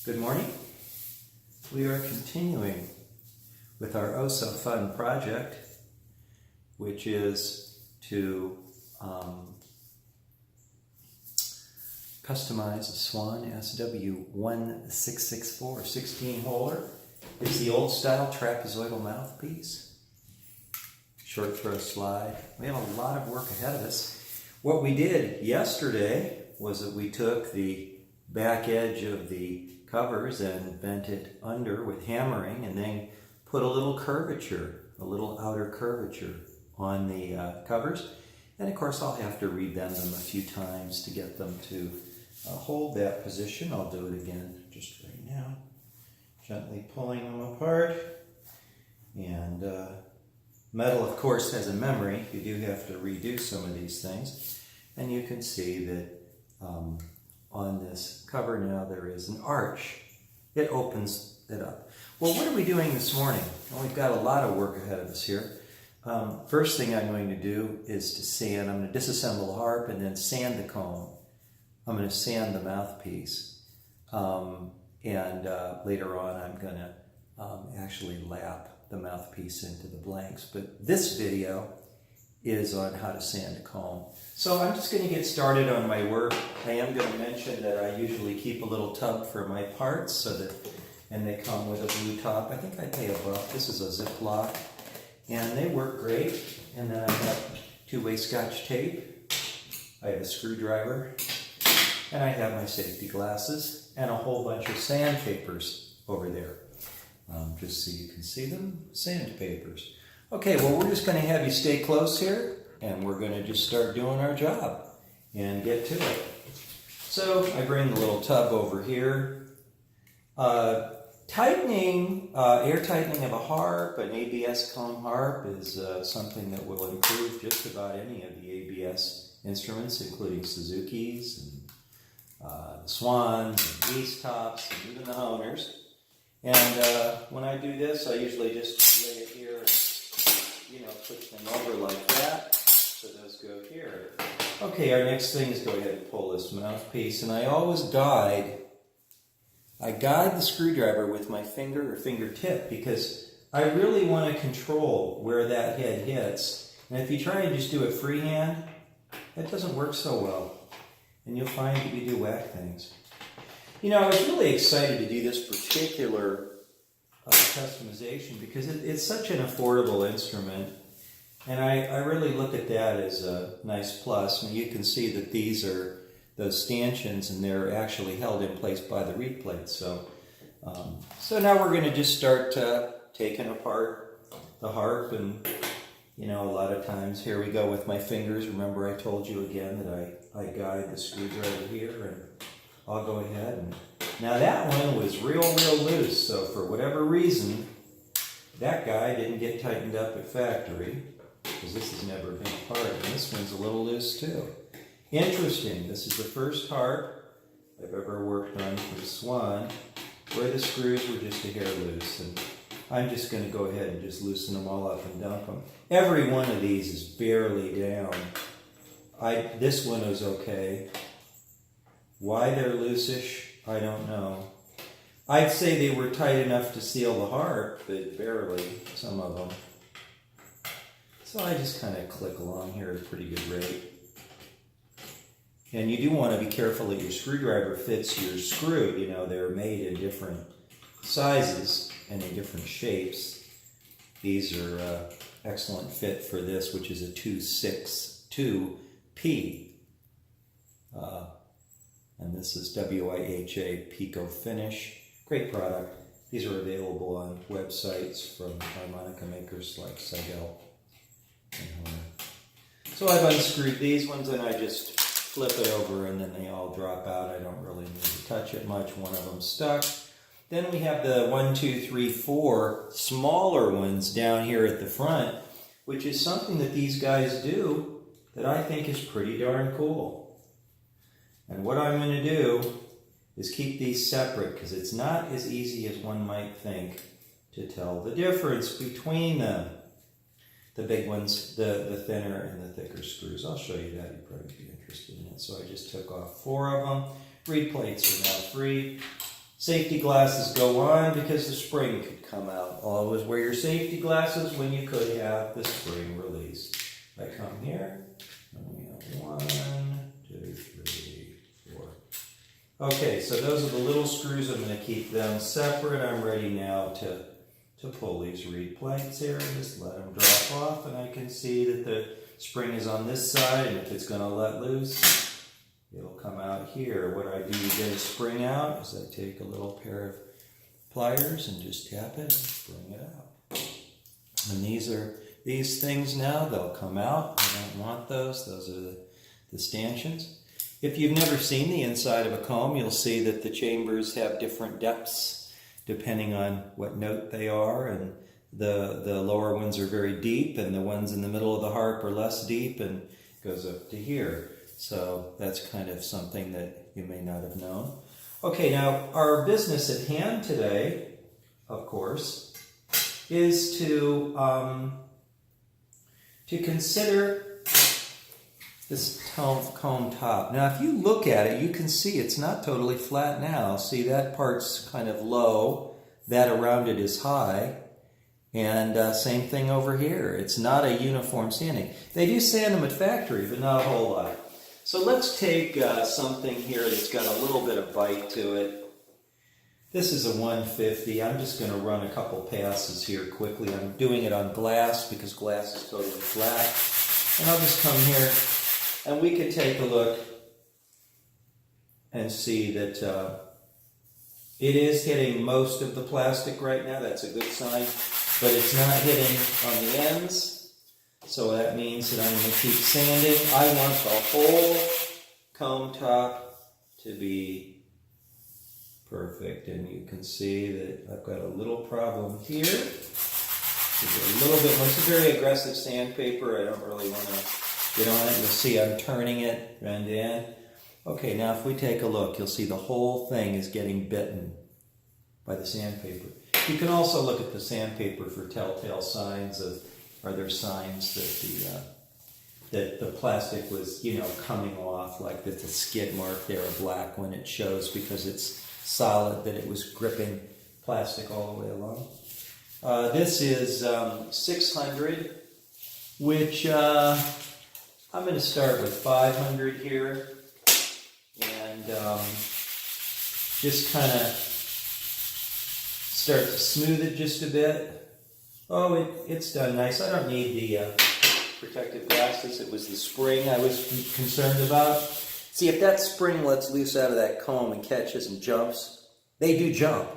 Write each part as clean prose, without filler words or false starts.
Good morning. We are continuing with our oh so fun project, which is to customize a Swan SW1664 16-holer. It's the old style trapezoidal mouthpiece, short throw slide. We have a lot of work ahead of us. What we did yesterday was that we took the back edge of the covers and bent it under with hammering, and then put a little curvature, a little outer curvature on the covers. And of course I'll have to rebend them a few times to get them to hold that position. I'll do it again just right now, gently pulling them apart. And metal, of course, has a memory. You do have to redo some of these things. And you can see that on this cover now there is an arch. It opens it up. Well, what are we doing this morning? Well, we've got a lot of work ahead of us here. First thing I'm going to do is to sand. I'm going to disassemble the harp and then sand the comb. I'm going to sand the mouthpiece. Later on I'm going to actually lap the mouthpiece into the blanks. But this video is on how to sand a comb. So I'm just going to get started on my work. I am going to mention that I usually keep a little tub for my parts, and they come with a blue top. I think I pay $1. This is a Ziploc, and they work great. And then I have two-way Scotch tape. I have a screwdriver, and I have my safety glasses, and a whole bunch of sandpapers over there. Just so you can see them, sandpapers. Okay, well, we're just going to have you stay close here, and we're going to just start doing our job and get to it. So I bring the little tub over here. Tightening, air tightening of a harp, an ABS comb harp, is something that will improve just about any of the ABS instruments, including Suzuki's, and the Swans, and East Tops, and even the Honers. And when I do this, I usually just lay it here and push them over like that, so those go here. Okay, our next thing is go ahead and pull this mouthpiece, and I always guide the screwdriver with my finger or fingertip, because I really want to control where that head hits. And if you try and just do it freehand, that doesn't work so well, and you'll find that you do whack things. I was really excited to do this particular customization because it's such an affordable instrument, and I really look at that as a nice plus. I mean, you can see that these are those stanchions, and they're actually held in place by the reed plates. So now we're going to just start taking apart the harp, and a lot of times here we go with my fingers. Remember, I told you again that I guide the screwdriver here, and I'll go ahead and... Now that one was real loose, so for whatever reason, that guy didn't get tightened up at factory, because this has never been apart, and this one's a little loose too. Interesting, this is the first harp I've ever worked on for the Swan, where the screws were just a hair loose, and I'm just going to go ahead and just loosen them all up and dump them. Every one of these is barely down. This one is okay. Why they're loosish, I don't know. I'd say they were tight enough to seal the harp, but barely, some of them. So I just kind of click along here at a pretty good rate. And you do want to be careful that your screwdriver fits your screw. They're made in different sizes and in different shapes. These are excellent fit for this, which is a 262P. And this is WIHA Pico Finish. Great product. These are available on websites from harmonica makers like Seidel and Honer. So I've unscrewed these ones, and I just flip it over, and then they all drop out. I don't really need to touch it much. One of them stuck. Then we have the 1, 2, 3, 4 smaller ones down here at the front, which is something that these guys do that I think is pretty darn cool. And what I'm going to do is keep these separate, because it's not as easy as one might think to tell the difference between them. The big ones, the thinner and the thicker screws. I'll show you that. You'd probably be interested in it. So I just took off 4 of them. Reed plates are now free. Safety glasses go on because the spring could come out. Always wear your safety glasses when you could have the spring released. I come here, and we have 1, 2, 3, 4. Okay, so those are the little screws. I'm going to keep them separate. I'm ready now to pull these reed plates here and just let them drop off, and I can see that the spring is on this side, and if it's going to let loose, it'll come out here. What I do to get a spring out is I take a little pair of pliers and just tap it and bring it out. And these things now, they'll come out. I don't want those. Those are the stanchions. If you've never seen the inside of a comb, you'll see that the chambers have different depths depending on what note they are, and the lower ones are very deep, and the ones in the middle of the harp are less deep and goes up to here. So that's kind of something that you may not have known. Okay, now our business at hand today, of course, is to consider this comb top. Now, if you look at it, you can see it's not totally flat now. See, that part's kind of low. That around it is high. And same thing over here. It's not a uniform sanding. They do sand them at factory, but not a whole lot. So let's take something here that's got a little bit of bite to it. This is a 150. I'm just going to run a couple passes here quickly. I'm doing it on glass because glass is totally flat. And I'll just come here, and we can take a look and see that it is hitting most of the plastic right now. That's a good sign. But it's not hitting on the ends. So that means that I'm going to keep sanding. I want the whole comb top to be perfect. And you can see that I've got a little problem here. It's a very aggressive sandpaper. I don't really want to get on it. You'll see I'm turning it end to end. Okay, now if we take a look, you'll see the whole thing is getting bitten by the sandpaper. You can also look at the sandpaper for telltale signs of, are there signs that the plastic was, coming off, like that the skid mark there, a black one, it shows because it's solid that it was gripping plastic all the way along. This is 600, which I'm going to start with 500 here, and just kind of start to smooth it just a bit. Oh, it's done nice. I don't need the protective glasses. It was the spring I was concerned about. See, if that spring lets loose out of that comb and catches and jumps, they do jump.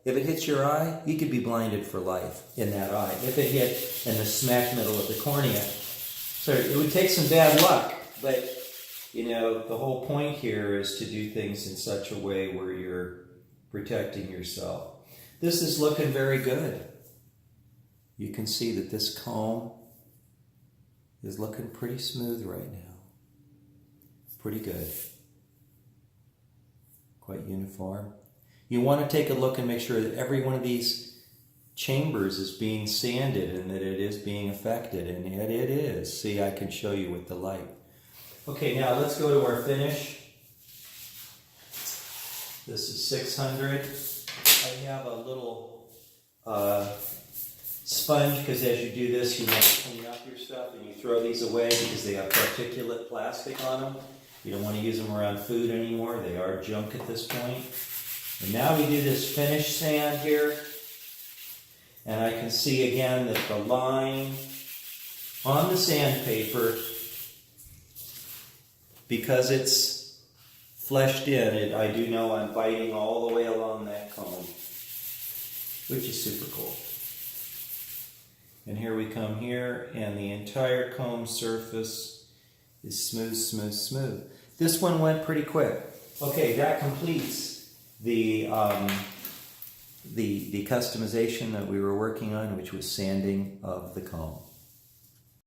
If it hits your eye, you could be blinded for life in that eye. If it hit in the smack middle of the cornea. So it would take some bad luck, but the whole point here is to do things in such a way where you're protecting yourself. This is looking very good. You can see that this comb is looking pretty smooth right now. Pretty good. Quite uniform. You want to take a look and make sure that every one of these chambers is being sanded and that it is being affected, and it is. See, I can show you with the light. Okay, now let's go to our finish. This is 600. I have a little sponge because as you do this, you want to clean up your stuff and you throw these away because they have particulate plastic on them. You don't want to use them around food anymore. They are junk at this point. And now we do this finish sand here. And I can see again that the line on the sandpaper, because it's fleshed in, I do know I'm biting all the way along that comb, which is super cool. And here we come here, and the entire comb surface is smooth, smooth, smooth. This one went pretty quick. Okay, that completes the customization that we were working on, which was sanding of the comb.